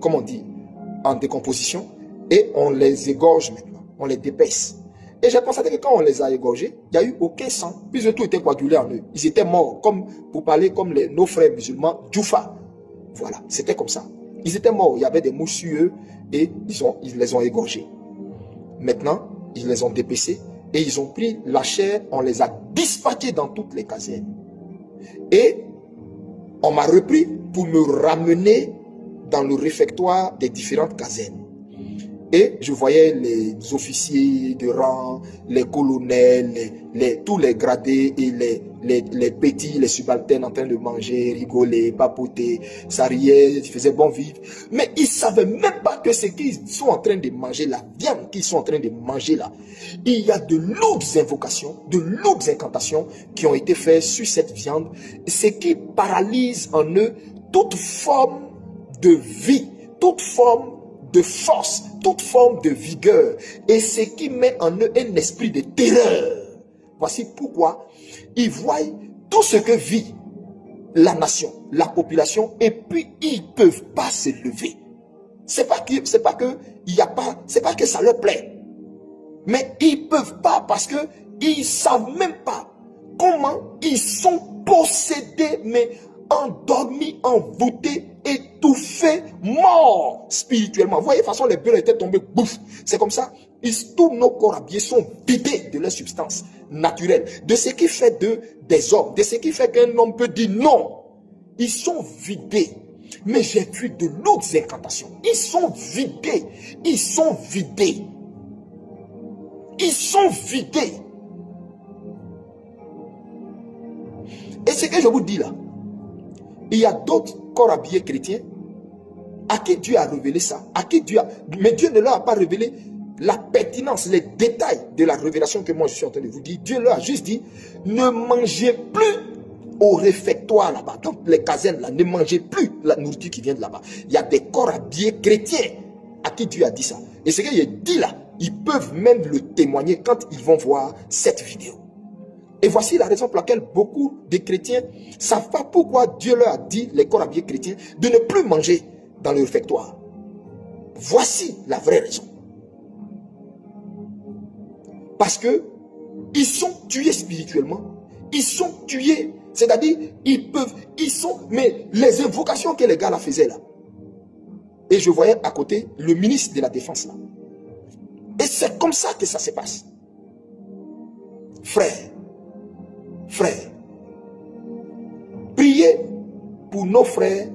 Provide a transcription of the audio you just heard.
comment on dit, en décomposition, et on les égorge maintenant, on les dépaisse. Et j'ai constaté que quand on les a égorgés, il n'y a eu aucun sang, puisque tout était coagulé en eux. Ils étaient morts, comme pour parler comme nos frères musulmans, Djoufa. Voilà, c'était comme ça. Ils étaient morts, il y avait des mouches sur eux, et ils les ont égorgés. Maintenant, ils les ont dépecés, et ils ont pris la chair, on les a dispatchés dans toutes les casernes. Et on m'a repris pour me ramener dans le réfectoire des différentes casernes. Et je voyais les officiers de rang, les colonels, tous les gradés et les petits, les subalternes en train de manger, rigoler, papoter, ça riait, ils faisaient bon vivre. Mais ils ne savaient même pas que ce qu'ils sont en train de manger, la viande qu'ils sont en train de manger là, il y a de lourdes invocations, de lourdes incantations qui ont été faites sur cette viande, ce qui paralyse en eux toute forme de vie, toute forme de force, toute forme de vigueur, et ce qui met en eux un esprit de terreur. Voici pourquoi ils voient tout ce que vit la nation, la population, et puis ils ne peuvent pas se lever. C'est pas que ça leur plaît, mais ils ne peuvent pas parce que ils ne savent même pas comment ils sont possédés, mais endormis, envoûtés, étouffés, morts spirituellement. Vous voyez, de toute façon, les bœufs étaient tombés, bouf. C'est comme ça. Tous nos corps habillés sont vidés de leur substance naturelle, de ce qui fait d'eux des hommes, de ce qui fait qu'un homme peut dire non. Ils sont vidés. Mais j'ai vu de lourdes incantations. Ils sont vidés. Ils sont vidés. Ils sont vidés. Et ce que je vous dis là, il y a d'autres corps habillés chrétiens à qui Dieu a révélé ça, mais Dieu ne leur a pas révélé la pertinence, les détails de la révélation que moi je suis en train de vous dire. Dieu leur a juste dit, ne mangez plus au réfectoire là-bas, dans les casernes là, ne mangez plus la nourriture qui vient de là-bas. Il y a des corps habillés chrétiens à qui Dieu a dit ça. Et ce que j'ai dit là, ils peuvent même le témoigner quand ils vont voir cette vidéo. Et voici la raison pour laquelle beaucoup de chrétiens ne savent pas pourquoi Dieu leur a dit, les corps habillés chrétiens, de ne plus manger dans le réfectoire. Voici la vraie raison. Parce que ils sont tués spirituellement. Ils sont tués. C'est-à-dire, mais les invocations que les gars là faisaient là. Et je voyais à côté le ministre de la Défense là. Et c'est comme ça que ça se passe. Frères, priez pour nos frères